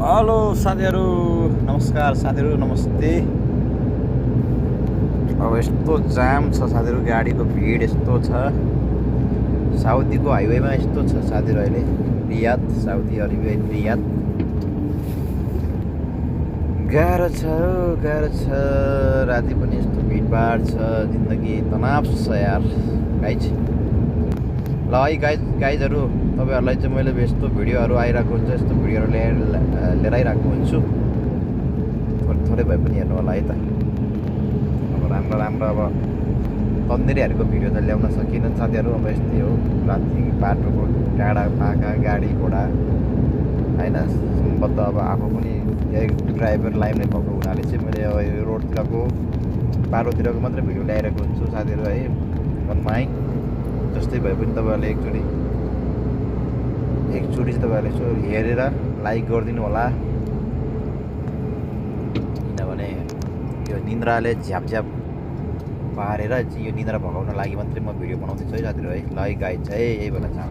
Hello साथीहरू, नमस्कार साथीहरू, नमस्ते। अब यस्तो जाम छ साथीहरू, गाडीको भिड यस्तो छ। साउदीको हाइवेमा यस्तो छ साथीहरू अहिले। Riyadh, Saudi Arabia Riyadh. गाह्रो छ, गाह्रो छ। राति पनि यस्तो भिडभाड छ, जिन्दगी तनाव छ यार गाइज। ल है गाइजहरू, तपाईँहरूलाई चाहिँ मैले यस्तो भिडियोहरू आइरहेको हुन्छ, यस्तो भिडियोहरू लिएर आइरहेको हुन्छु। थोरै भए पनि हेर्नु होला है त। अब राम्रो अब तन्देरीहरूको भिडियो त ल्याउन सकिनँ साथीहरू। अब यस्तै हो, राति बाटोको टाढा पाका गाडी घोडा होइन। सम्भवत अब आफू पनि यही ड्राइभर लाइनमै भएको हुनाले चाहिँ मैले अब यो रोडतिरको बाटोतिरको मात्रै भिडियो ल्याइरहेको हुन्छु साथीहरू है। मनमाई जस्तै भए पनि तपाईँहरूले एकचोटि चाहिँ तपाईँहरूले यसो हेरेर लाइक गरिदिनु होला, किनभने यो निन्द्राले झ्याप पारेर यो निन्द्रा भगाउन लागि मात्रै म भिडियो बनाउँदैछु है साथीहरू है। ल है गाइज, है यही भन्न चाहन्छु।